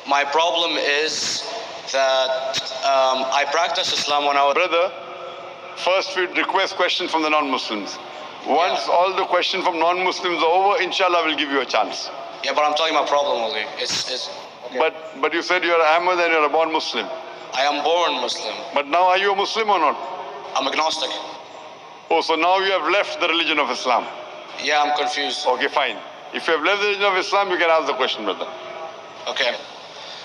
My problem is that I practice Islam when I was... Brother, first we'd request questions from the non-Muslims. Once all the questions from non-Muslims are over, inshallah we'll give you a chance. Yeah, but I'm telling my problem only. It's okay. But you said you're Ahmad and you're a born Muslim. I am born Muslim. But now are you a Muslim or not? I'm agnostic. Oh, so now you have left the religion of Islam. Yeah, I'm confused. Okay, fine. If you have left the religion of Islam, you can ask the question, brother. Okay.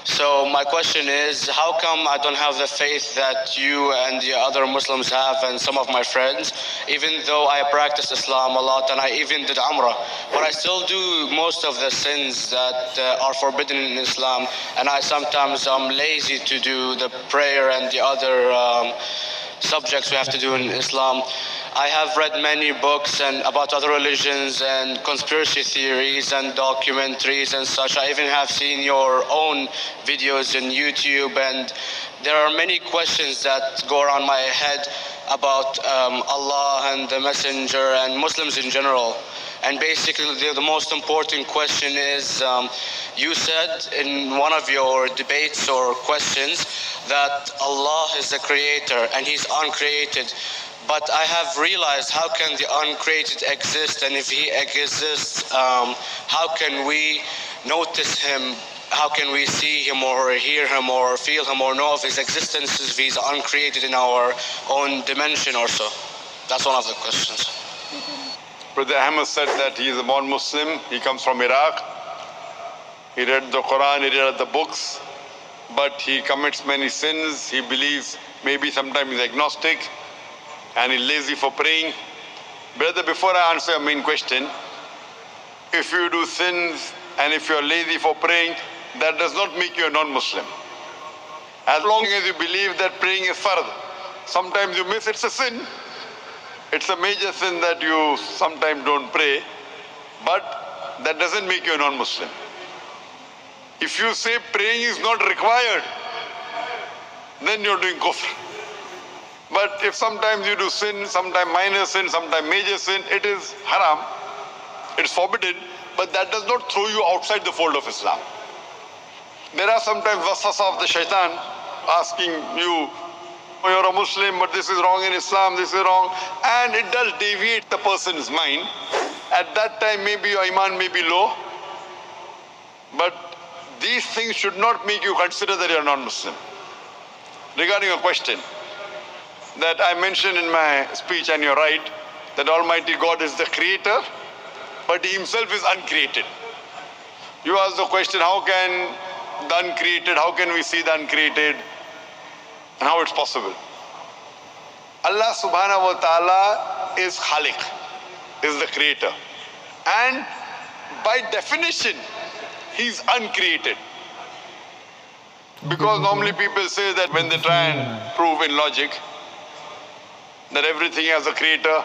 So my question is, how come I don't have the faith that you and the other Muslims have and some of my friends, even though I practice Islam a lot and I even did Umrah, but I still do most of the sins that are forbidden in Islam, and I sometimes am lazy to do the prayer and the other subjects we have to do in Islam. I have read many books and about other religions and conspiracy theories and documentaries and such. I even have seen your own videos in YouTube, and there are many questions that go around my head about Allah and the Messenger and Muslims in general. And basically the most important question is, you said in one of your debates or questions that Allah is the creator and He's uncreated. But I have realized, how can the uncreated exist? And if He exists, how can we notice Him? How can we see Him or hear Him or feel Him or know of His existence if He's uncreated in our own dimension or so? That's one of the questions. Brother Ahmed said that he is a born Muslim. He comes from Iraq. He read the Quran, he read the books, but he commits many sins. He believes maybe sometimes he's agnostic and he's lazy for praying. Brother, before I answer your main question, if you do sins and if you're lazy for praying, that does not make you a non-Muslim. As long as you believe that praying is fard, sometimes you miss, it's a sin. It's a major sin that you sometimes don't pray, but that doesn't make you a non-Muslim. If you say praying is not required, then you're doing kufr. But if sometimes you do sin, sometimes minor sin, sometimes major sin, it is haram, it's forbidden, but that does not throw you outside the fold of Islam. There are sometimes waswasa of the shaitan asking you, you're a Muslim, but this is wrong in Islam, this is wrong, and it does deviate the person's mind. At that time, maybe your iman may be low, but these things should not make you consider that you're non-Muslim. Regarding a question that I mentioned in my speech, and you're right, that Almighty God is the creator, but He Himself is uncreated. You asked the question, how can the uncreated, how can we see the uncreated, and how it's possible? Allah subhanahu wa ta'ala is Khaliq, is the creator. And by definition, He's uncreated. Because normally people say that when they try and prove in logic that everything has a creator,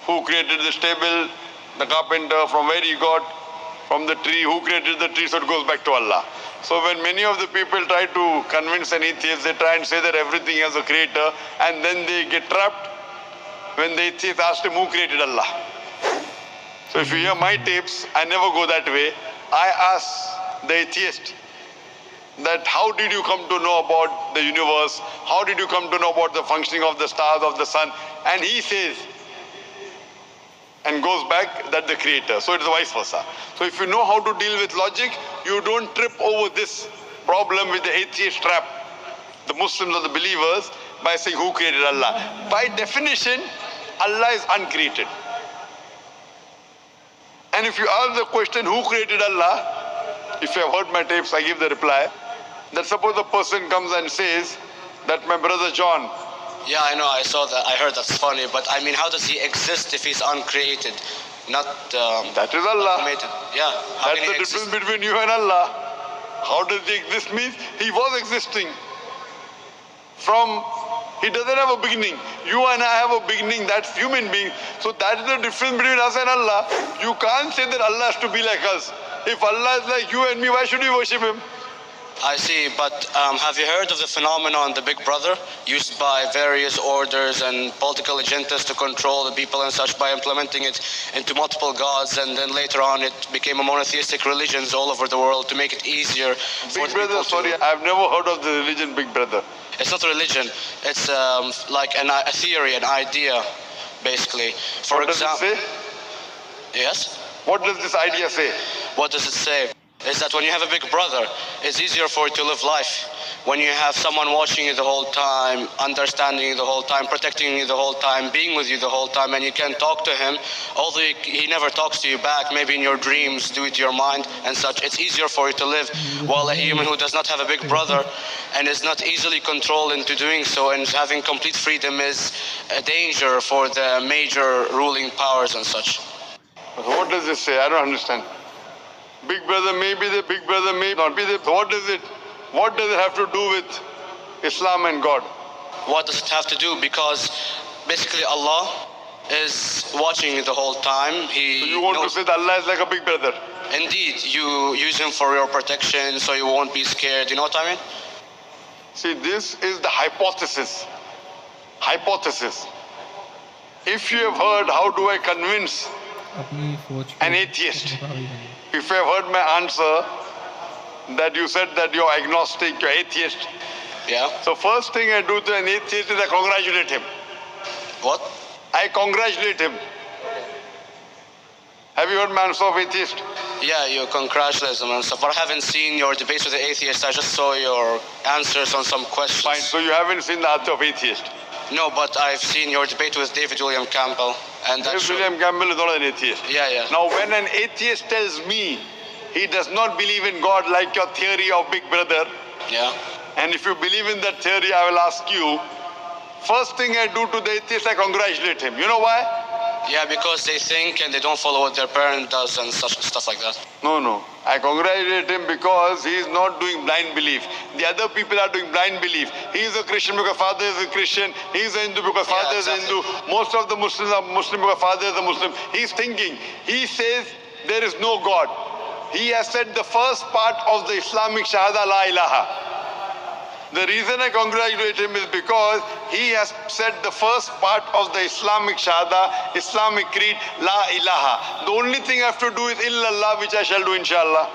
who created this table, the carpenter, from where he got, from the tree, who created the tree, so it goes back to Allah. So when many of the people try to convince an atheist, they try and say that everything has a creator, and then they get trapped when the atheist asks him, who created Allah? So if you hear my tapes, I never go that way. I ask the atheist that how did you come to know about the universe? How did you come to know about the functioning of the stars, of the sun? And he says, and goes back, that the creator. So it's vice versa. So if you know how to deal with logic, you don't trip over this problem with the atheist trap, the Muslims or the believers, by saying who created Allah. By definition, Allah is uncreated. And if you ask the question, who created Allah? If you have heard my tapes, I give the reply, that suppose a person comes and says that my brother John. Yeah, I know, I saw that, I heard that's funny, but I mean, how does He exist if He's uncreated? Not that is Allah. Automated. Yeah. That's the difference between you and Allah. How does He exist? Means He was existing. He doesn't have a beginning. You and I have a beginning, that's human being. So that is the difference between us and Allah. You can't say that Allah has to be like us. If Allah is like you and me, why should we worship Him? I see, but have you heard of the phenomenon, the Big Brother, used by various orders and political agendas to control the people and such by implementing it into multiple gods, and then later on it became a monotheistic religions all over the world to make it easier for Big the Brother, people sorry, to... I've never heard of the religion Big Brother. It's not a religion, it's like a theory, an idea, basically. For What does it say? Yes? What does this idea say? What does it say? Is that when you have a big brother, it's easier for you to live life. When you have someone watching you the whole time, understanding you the whole time, protecting you the whole time, being with you the whole time, and you can talk to him, although he never talks to you back, maybe in your dreams, due to your mind and such, it's easier for you to live. While a human who does not have a big brother and is not easily controlled into doing so and having complete freedom is a danger for the major ruling powers and such. What does this say? I don't understand. Big Brother may be the Big Brother may not be the. What does it have to do with Islam and God? What does it have to do? Because basically Allah is watching you the whole time. So you want to say that Allah is like a Big Brother? Indeed, you use him for your protection so you won't be scared. You know what I mean? See, this is the hypothesis. Hypothesis. If you have heard, how do I convince an atheist? If you have heard my answer, that you said that you're agnostic, you're atheist. Yeah. So first thing I do to an atheist is I congratulate him. What? I congratulate him. Have you heard my answer of atheist? Yeah, you congratulate them and stuff. But I haven't seen your debates with the atheist. I just saw your answers on some questions. Fine. So you haven't seen the answer of atheist? No, but I've seen your debate with David William Campbell. And David William Campbell is not an atheist. Yeah, yeah. Now when an atheist tells me he does not believe in God like your theory of Big Brother, yeah. And if you believe in that theory, I will ask you, first thing I do to the atheist, I congratulate him. You know why? Yeah, because they think and they don't follow what their parent does and such stuff like that. No. I congratulate him because he is not doing blind belief. The other people are doing blind belief. He is a Christian because father is a Christian. He is a Hindu because father is a Hindu. Most of the Muslims are Muslim because father is a Muslim. He is thinking. He says there is no God. He has said the first part of the Islamic Shahada, La ilaha. The reason I congratulate him is because he has said the first part of the Islamic Shahada, Islamic Creed, La ilaha. The only thing I have to do is illallah, which I shall do inshallah.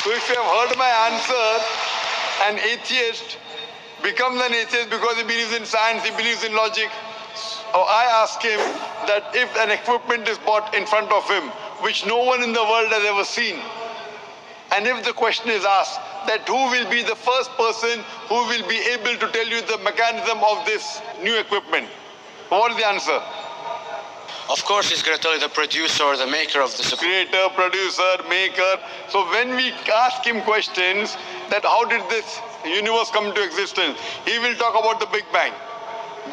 So if you have heard my answer, an atheist becomes an atheist because he believes in science, he believes in logic. So I ask him that if an equipment is bought in front of him, which no one in the world has ever seen, and if the question is asked that who will be the first person who will be able to tell you the mechanism of this new equipment, what is the answer? Of course he's going to tell you the producer or the maker of this equipment. Creator, producer, maker. So when we ask him questions that how did this universe come into existence, he will talk about the Big Bang.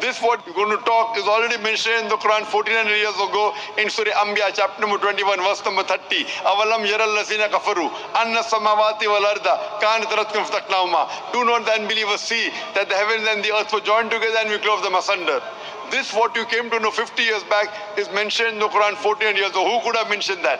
This what we're going to talk is already mentioned in the Quran 1400 years ago in Surah Anbiya chapter number 21 verse number 30. Avalam yaral lazina kafaru anna samawati wal arda kanat ratkum fataqnahuma. Do not the unbelievers see that the heavens and the earth were joined together and we clove them asunder. This what you came to know 50 years back is mentioned in the Quran 1400 years ago. Who could have mentioned that?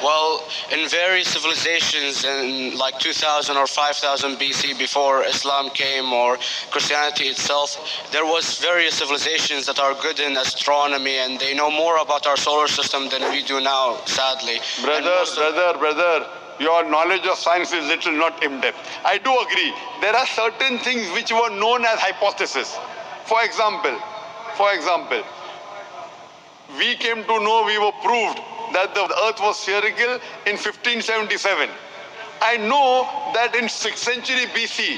Well, in various civilizations in like 2000 or 5000 BC before Islam came or Christianity itself, there was various civilizations that are good in astronomy and they know more about our solar system than we do now, sadly. Brother, your knowledge of science is little not in depth. I do agree. There are certain things which were known as hypotheses. For example, we came to know, we were proved that the earth was spherical in 1577. I know that in 6th century BC,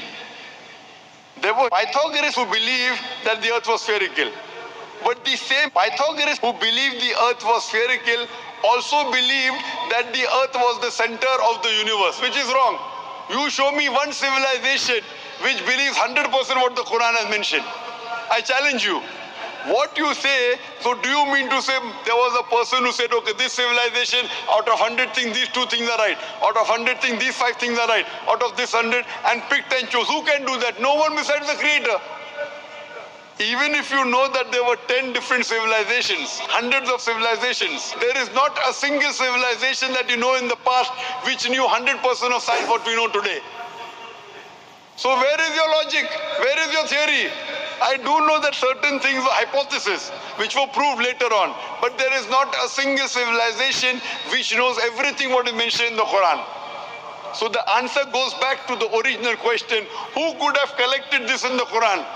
there were Pythagoras who believed that the earth was spherical. But the same Pythagoras who believed the earth was spherical also believed that the earth was the center of the universe, which is wrong. You show me one civilization which believes 100% what the Quran has mentioned. I challenge you. What you say, so do you mean to say there was a person who said, okay, this civilization, out of 100 things, these 2 things are right. Out of 100 things, these 5 things are right. Out of this 100, and picked and chose. Who can do that? No one besides the Creator. Even if you know that there were 10 different civilizations, hundreds of civilizations, there is not a single civilization that you know in the past which knew 100% of science what we know today. So where is your logic? Where is your theory? I do know that certain things were hypotheses which were proved later on, but there is not a single civilization which knows everything what is mentioned in the Quran. So the answer goes back to the original question, who could have collected this in the Quran?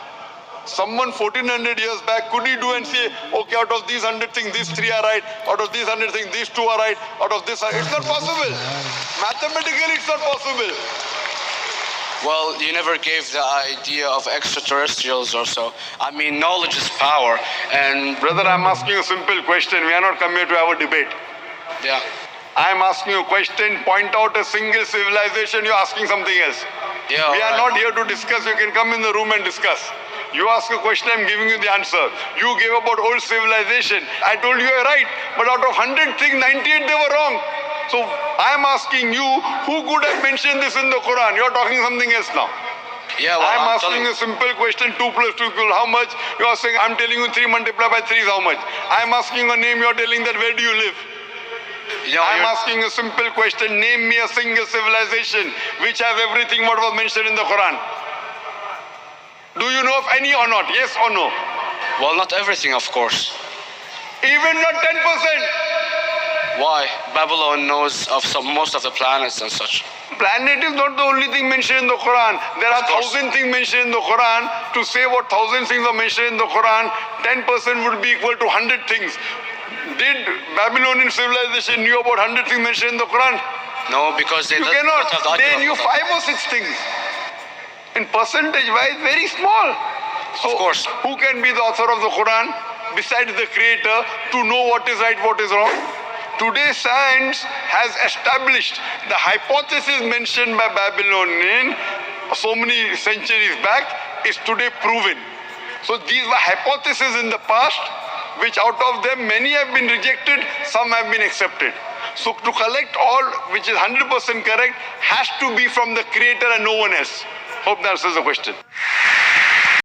Someone 1400 years back, could he do and say, okay, out of these 100 things, these 3 are right, out of these 100 things, these 2 are right, out of this, it's not possible. Mathematically, it's not possible. Well, you never gave the idea of extraterrestrials or so. I mean, knowledge is power, and... Brother, I'm asking you a simple question. We are not come here to have a debate. Yeah. I'm asking you a question. Point out a single civilization. You're asking something else. Yeah, we are right. not here to discuss. You can come in the room and discuss. You ask a question, I'm giving you the answer. You gave about old civilization. I told you you're right. But out of 100 things, 98 they were wrong. So I'm asking you, who could have mentioned this in the Quran? You're talking something else now. Yeah, well, I'm asking a simple question, 2 plus 2 equal how much? You're saying, I'm telling you 3 multiplied by 3 is how much? I'm asking a name, you're telling that where do you live? You know, I'm asking a simple question, name me a single civilization which has everything what was mentioned in the Quran. Do you know of any or not? Yes or no? Well, not everything, of course. Even not 10%. Why? Babylon knows of most of the planets and such. Planet is not the only thing mentioned in the Quran. There are 1,000 things mentioned in the Quran. To say what 1,000 things are mentioned in the Quran, 10% would be equal to 100 things. Did Babylonian civilization knew about 100 things mentioned in the Quran? No, because they You don't cannot. have the They idea knew of 5 or 6 things. In percentage wise, very small. So, Of course. who can be the author of the Quran besides the creator to know what is right, what is wrong? Today science has established the hypothesis mentioned by Babylonian so many centuries back is today proven. So these were hypotheses in the past which out of them many have been rejected, some have been accepted. So to collect all which is 100% correct has to be from the creator and no one else. Hope that answers the question.